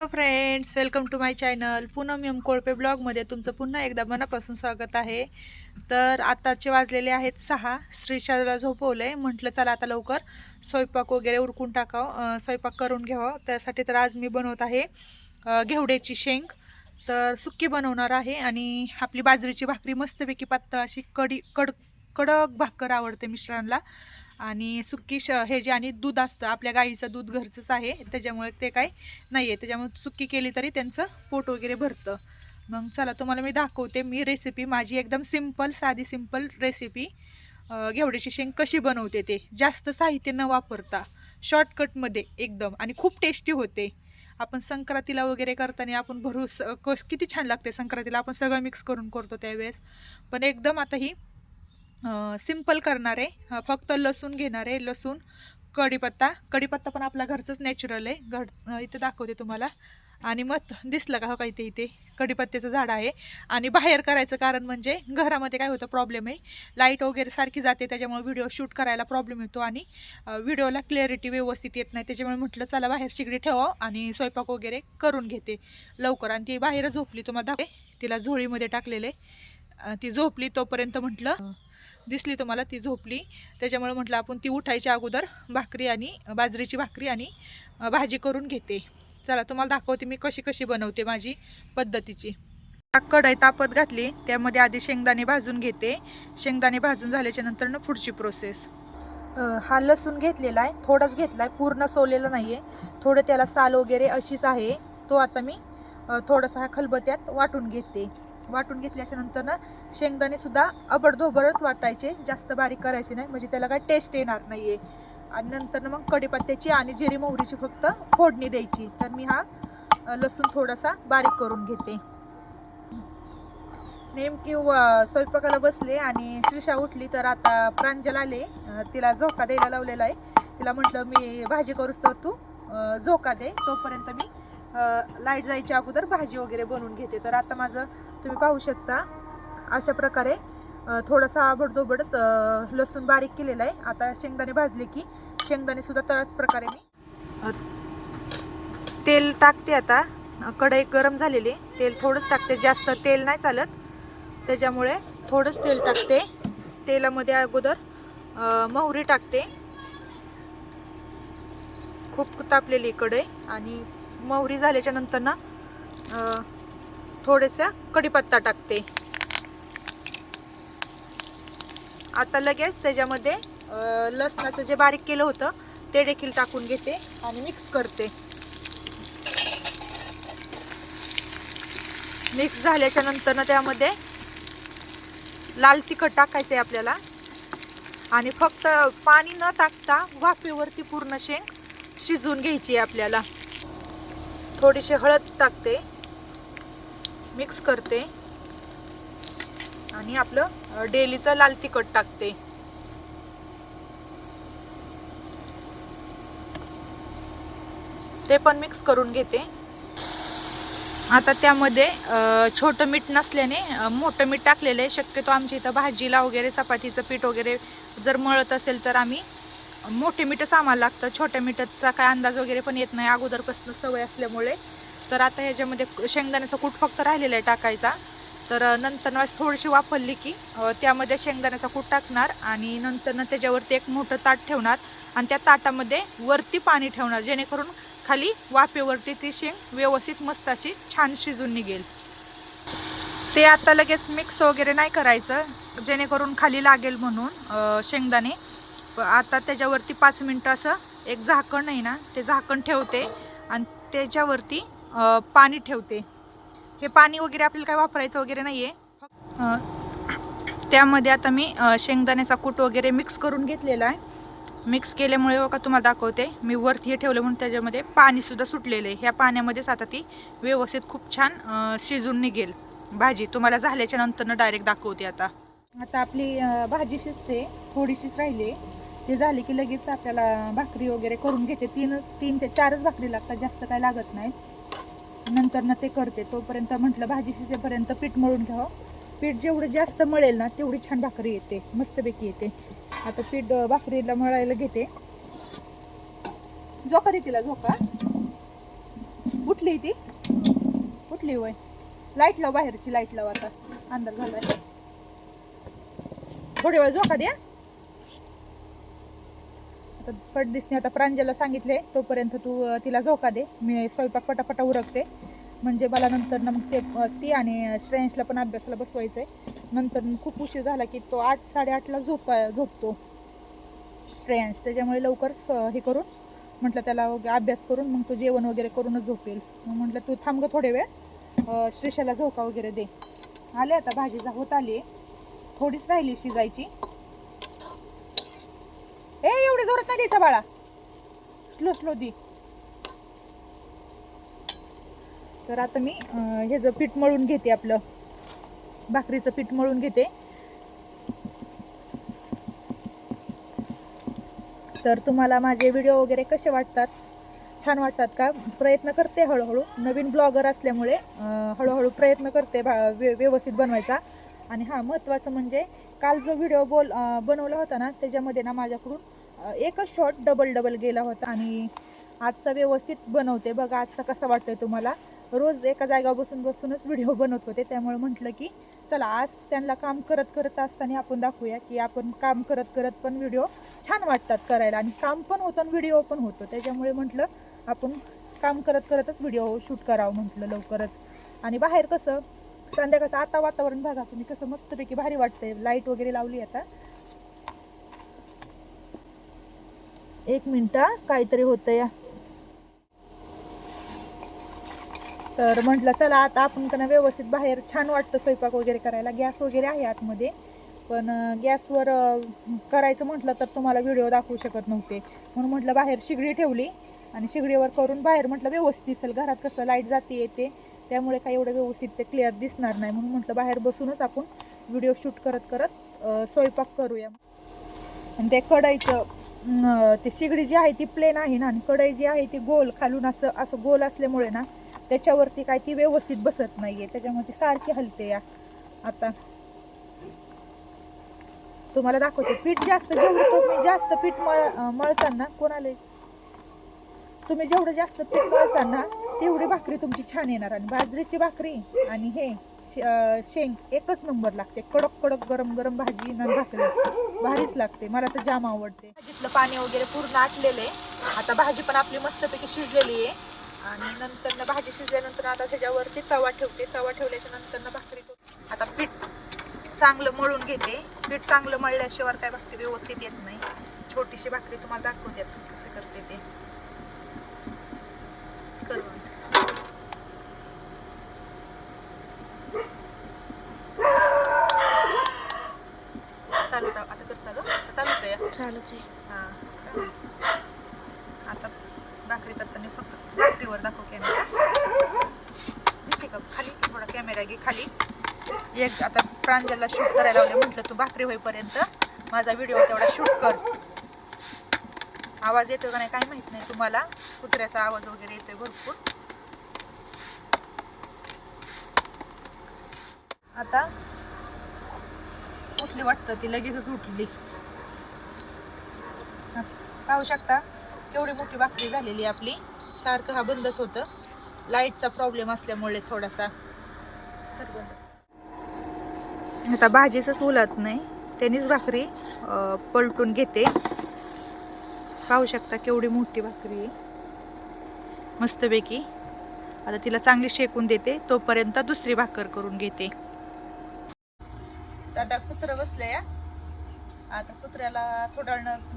Friends, welcome to my channel. Poonam M Kolpe ब्लॉगमध्ये तुमचं पुन्हा एकदा मनापासून स्वागत आहे. तर आताचे वाजलेले आहेत 6. श्रीशाला झोपवलंय. म्हटलं चला आता लवकर स्वयंपाक वगैरे उरकून टाकावं, स्वयंपाक करून घ्यावं. त्यासाठी तर आज मी बनवत आहे घेवड्याची शेंग. तर सुक्की बनवणार आहे आणि आपली बाजरीची भाकरी मस्तपैकी पातळ अशी कडक भाकर आवडते मिस्टरांना. आणि सुक्की हे जे आणि दूध असतं आपल्या गाईचं दूध घरचंच आहे, त्याच्यामुळे ते काय नाही आहे, त्याच्यामुळे सुक्की केली तरी त्यांचं पोट वगैरे भरतं. मग चला तुम्हाला मी दाखवते मी रेसिपी माझी एकदम सिंपल साधी सिंपल रेसिपी. घेवड्याची शेंग कशी बनवते ते जास्त साहित्य न वापरता शॉर्टकटमध्ये एकदम, आणि खूप टेस्टी होते. आपण संक्रांतीला वगैरे करताना आपण किती छान लागते. संक्रांतीला आपण सगळं मिक्स करून करतो त्यावेळेस, पण एकदम आता ही सिंपल करणार आहे. फक्त लसूण घेणार आहे, लसूण, कढीपत्ता पण आपला घरचंच नॅचरल आहे. इथे दाखवते तुम्हाला. आणि मग दिसलं का हो काही इथे कढीपत्त्याचं झाड आहे. आणि बाहेर करायचं कारण म्हणजे घरामध्ये काय होतं, प्रॉब्लेम आहे, लाईट वगैरे सारखी जाते, त्याच्यामुळे व्हिडिओ शूट करायला प्रॉब्लेम येतो आणि व्हिडिओला क्लॅरिटी व्यवस्थित येत नाही. त्याच्यामुळे म्हटलं चला बाहेर शिगडी ठेवा आणि स्वयंपाक वगैरे करून घेते लवकर. आणि ती बाहेर झोपली, तुम्हाला दाखवते, तिला झोळीमध्ये टाकलेले. ती झोपली तोपर्यंत म्हटलं दिसली तुम्हाला, ती झोपली, त्याच्यामुळे म्हटलं आपण ती उठायच्या अगोदर भाकरी आणि बाजरीची भाकरी आणि भाजी करून घेते. चला तुम्हाला दाखवते मी कशी कशी बनवते माझी पद्धतीची. कढई तापत घातली, त्यामध्ये आधी शेंगदाणे भाजून घेते. शेंगदाणे भाजून झाल्याच्या नंतर ना पुढची प्रोसेस. हा लसूण घेतलेला आहे, थोडाच घेतला आहे, पूर्ण सोलेला नाही आहे, थोडं त्याला साल वगैरे अशीच आहे. तो आता मी थोडासा हा खलबत्त्यात वाटून घेते. वाटून घेतल्याच्या नंतर ना शेंगदाणे सुद्धा अबडधोबडच वाटायचे, जास्त बारीक करायचे नाही, म्हणजे त्याला काय टेस्ट येणार नाही आहे. आणि नंतर मग कढीपत्त्याची आणि जिरी मोहरीची फक्त फोडणी द्यायची. तर मी हा लसूण थोडासा बारीक करून घेते. नेमकी स्वयंपाकाला बसले आणि श्रीषा उठली, तर आता प्रांजल आले, तिला झोका द्यायला लावलेला आहे. तिला म्हटलं मी भाजी करूस तर तू झोका दे, तोपर्यंत मी लाईट जायच्या अगोदर भाजी वगैरे बनवून घेते. तर आता माझं तुम्ही पाहू शकता अशा प्रकारे थोडासा आबडधोबडच लसूण बारीक केलेला आहे. आता शेंगदाणे भाजले की शेंगदाणे सुद्धा त्याच प्रकारे मी तेल टाकते. आता कढई गरम झालेली, तेल थोडंच टाकते, जास्त तेल नाही चालत, त्याच्यामुळे थोडंच तेल टाकते. तेलामध्ये अगोदर मोहरी टाकते. खूप तापलेली कढई, आणि मोहरी झाल्याच्या नंतर ना थोडेसा कढीपत्ता टाकते. आता लगेच त्याच्यामध्ये लसणाचं जे बारीक केलं होतं ते देखील टाकून घेते आणि मिक्स करते. मिक्स झाल्याच्या नंतर ना त्यामध्ये लाल तिखट टाकायचं आहे आपल्याला, आणि फक्त पाणी न टाकता वाफेवरती पूर्ण शेंग शिजवून घ्यायची आहे आपल्याला. थोडीशी हळद टाकते, मिक्स करते, आणि आपलं डेलीचं लाल तिखट टाकते. ते पण मिक्स करून घेते. आता त्यामध्ये छोटं मीठ नसल्याने मोठं मीठ टाकलेलं आहे. शक्यतो आमच्या इथं भाजीला वगैरे चपातीचं पीठ वगैरे जर मळत असेल तर आम्ही मोठे मीठच आम्हाला लागतं. छोट्या मीठाचा काय अंदाज वगैरे पण येत नाही अगोदरपासून सवय असल्यामुळे. तर आता ह्याच्यामध्ये शेंगदाण्याचा कूट फक्त राहिलेला आहे टाकायचा. तर नंतर थोडीशी वाफरली की त्यामध्ये शेंगदाण्याचा कूट टाकणार, आणि नंतर त्याच्यावरती एक मोठं ताट ठेवणार, आणि त्या ताटामध्ये वरती पाणी ठेवणार, जेणेकरून खाली वाफेवरती ती शेंग व्यवस्थित मस्त अशी छान शिजून निघेल. ते आता लगेच मिक्स वगैरे नाही करायचं, जेणेकरून खाली लागेल म्हणून शेंगदाणे. आता त्याच्यावरती 5 मिनटं असं एक झाकण आहे ना, ते झाकण ठेवते, आणि त्याच्यावरती पाणी ठेवते. हे पाणी वगैरे आपल्याला काय वापरायचं वगैरे नाही आहे. त्यामध्ये आता मी शेंगदाण्याचा कूट वगैरे मिक्स करून घेतलेला आहे. मिक्स केल्यामुळे बघा तुम्हाला दाखवते, मी वरती हे ठेवलं म्हणून त्याच्यामध्ये पाणीसुद्धा सुटलेलं आहे. ह्या पाण्यामध्येच आता ती व्यवस्थित खूप छान शिजून निघेल भाजी. तुम्हाला झाल्याच्या नंतर डायरेक्ट दाखवते. आता आपली भाजी शिजते, थोडीशीच राहिली, ते झाली की लगेच आपल्याला भाकरी वगैरे करून घेते. 3 ते 4च भाकरी लागतात, जास्त काय लागत नाही. नंतर ते करते. तोपर्यंत म्हटलं भाजी शिजेपर्यंत पीठ मळून घ्यावं. पीठ जेवढं जास्त मळेल ना तेवढी छान भाकरी येते, मस्तपैकी येते. आता पीठ भाकरीला मळायला घेते. झोका दे तिला, झोका. उठली ती, उठली होय. लाईट लाव, बाहेरची लाईट लाव, आता अंधार झालाय. थोडी वेळ झोका द्या. आता पट दिसणे. आता प्रांजलला सांगितले तोपर्यंत तू तिला झोका दे, मी स्वयंपाक पटापटा उरकते. म्हणजे मला नंतर ना मग ते ती आणि श्रेयांशला पण अभ्यासाला बसवायचं आहे. नंतर खूप उशीर झाला की तो 8-8:30ला झोपतो श्रेयांश. त्याच्यामुळे लवकर हे करून म्हटलं त्याला अभ्यास करून मग तो जेवण वगैरे करूनच झोपेल. मग म्हटलं तू थांब ग थोडे वेळ, श्रीशाला झोका वगैरे दे. आले आता, भाजी होत आली, थोडीच राहिली शिजायची. एवढी जोरात नाही द्यायचा बाळा, स्लो स्लो दे. तर आता मी ह्याचं पीठ मळून घेते, आपलं भाकरीचं पीठ मळून घेते. तर तुम्हाला माझे व्हिडिओ वगैरे कसे वाटतात, छान वाटतात का? प्रयत्न करते हळूहळू, नवीन ब्लॉगर असल्यामुळे हळूहळू प्रयत्न करते व्यवस्थित बनवायचा. आणि हां, महत्त्वाचं म्हणजे काल जो व्हिडिओ बनवला होता ना, त्याच्यामध्ये ना माझ्याकडून एकच शॉट डबल गेला होता. आणि आजचा व्यवस्थित बनवते बघा. आजचा कसा वाटतोय तुम्हाला? रोज एका जागेवर बसूनच व्हिडिओ बनवत होते, त्यामुळे म्हटलं की चला आज त्यांना काम करत असताना आपण दाखवूया की आपण काम करत पण व्हिडिओ छान वाटतात करायला, आणि काम पण होतं आणि व्हिडिओ पण होतो. त्याच्यामुळे म्हटलं आपण काम करतच व्हिडिओ शूट करावं म्हटलं लवकरच. आणि बाहेर कसं संध्याकाळचं आता वातावरण बघा तुम्ही कसं मस्तपैकी भारी वाटतंय. लाईट वगैरे लावली. आता 1 मिनिट काहीतरी होतं या. तर म्हटलं चला आता आपण त्यांना व्यवस्थित बाहेर छान वाटतं स्वयंपाक वगैरे करायला. गॅस वगैरे आहे आतमध्ये, पण गॅसवर करायचं म्हटलं तर तुम्हाला व्हिडिओ दाखवू शकत नव्हते, म्हणून म्हटलं बाहेर शिगडी ठेवली आणि शिगडीवर करून बाहेर म्हटलं व्यवस्थित दिसेल. घरात कसं लाईट जाते येते, त्यामुळे काही एवढं व्यवस्थित ते क्लिअर दिसणार नाही, म्हणून म्हटलं बाहेर बसूनच आपण व्हिडिओ शूट करत स्वयंपाक करूया. आणि ते कढईचं ते शिगडी जी आहे ती प्लेन आहे ना, आणि कढई जी आहे ती गोल खालून असं गोल असल्यामुळे ना त्याच्यावरती काय ती व्यवस्थित बसत नाहीये, त्याच्यामुळे ती सारखी हलते. या आता तुम्हाला दाखवते. पीठ जेवढं तुम्ही जास्त पीठ मळताना कोणाला तुम्ही जेवढं जास्त पीठ मळताना तेवढी भाकरी तुमची छान येणार. आणि बाजरीची भाकरी आणि हे शेंग एकच नंबर लागते. कडक गरम भाजी आणि भाकरी भारीच लागते. मला तर जाम आवडते. भाजीतलं पाणी वगैरे पूर्ण आटलेलं आहे. आता भाजी पण आपली मस्तपैकी शिजलेली आहे. आणि नंतर भाजी शिजल्यानंतर आता त्याच्यावरती तवा ठेवते. तवा ठेवल्याच्या नंतर भाकरी आता पीठ चांगलं मळून घेते. पीठ चांगलं मळल्याशिवाय काय भाकरी व्यवस्थित येत नाही. छोटीशी भाकरी तुम्हाला दाखवते कसं करते ते करून. चालू आता कर चालूच आहे. चालूच आहे. हां, आता भाकरी करताना फक्त भाकरीवर दाखव कॅमेरा. दिसते का खाली? थोडा कॅमेरा घे खाली. एक आता प्रांजलला शूट करायला लावले, म्हटलं तू भाकरी होईपर्यंत माझा व्हिडिओ तेवढा शूट कर. आवाज येतोय का नाही काय माहित नाही तुम्हाला, कुत्र्याचा आवाज वगैरे येतोय भरपूर. आता उठली वाटतं, ती लगेचच उठली. पाहू शकता केवढी मोठी भाकरी झालेली आपली. सारखं हा बंदच होतं, लाईटचा प्रॉब्लेम असल्यामुळे थोडासा. आता भाजीच उलत नाही, त्यांनीच भाकरी पलटून घेते. पाहू शकता केवढी मोठी भाकरी आहे मस्तपैकी. आता तिला चांगली शेकून देते, तोपर्यंत दुसरी भाकर करून घेते. आता कुत्रं बसलंय. आता कुत्र्याला थोडा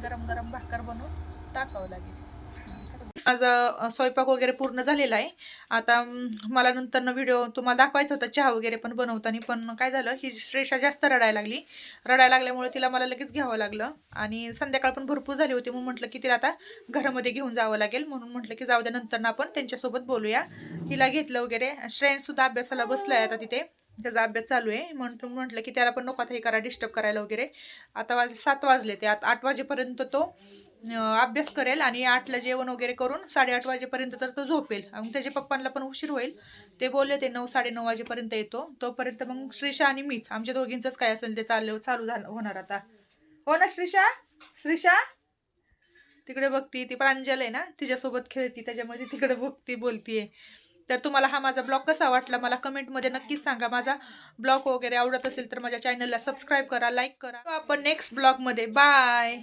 गरम भाकर बनवून टाकावं लागेल. माझा स्वयंपाक वगैरे पूर्ण झालेला आहे. आता मला नंतर व्हिडिओ तुम्हाला दाखवायचा होता चहा वगैरे पण बनवताना, पण काय झालं ही श्रेषा जास्त रडायला लागल्यामुळे तिला मला लगेच घ्यावं लागलं. आणि संध्याकाळ पण भरपूर झाली होती, म्हणून म्हटलं की तिला आता घरामध्ये घेऊन जावं लागेल. म्हणून म्हटलं की जाऊ द्या, नंतर आपण त्यांच्यासोबत बोलूया. हिला घेतलं वगैरे. श्रेयांश सुद्धा अभ्यासाला बसलाय आता तिथे, त्याचा अभ्यास चालू आहे. म्हणून म्हटलं की त्याला पण नको आता हे करा डिस्टर्ब करायला वगैरे. आता 7 वाजले, ते आता 8 वाजेपर्यंत तो अभ्यास करेल आणि 8ला जेवण वगैरे करून 8:30 वाजेपर्यंत तर तो झोपेल. मग त्याच्या पप्पांना पण उशीर होईल, ते बोलले ते 9-9:30 वाजेपर्यंत येतो. तोपर्यंत मग श्रीषा आणि मीच, आमच्या दोघींचंच काय असेल ते चालू होणार आता. हो ना श्रीषा? तिकडे बघती, ती प्रांजल आहे ना तिच्यासोबत खेळती, त्याच्यामध्ये तिकडे बघती बोलतीये. तर तुम्हाला हा माझा ब्लॉग कसा वाटला मला कमेंटमध्ये नक्कीच सांगा. माझा ब्लॉग वगैरे आवडत असेल तर माझ्या चॅनलला सबस्क्राईब करा, लाईक करा. आपण नेक्स्ट ब्लॉगमध्ये. बाय.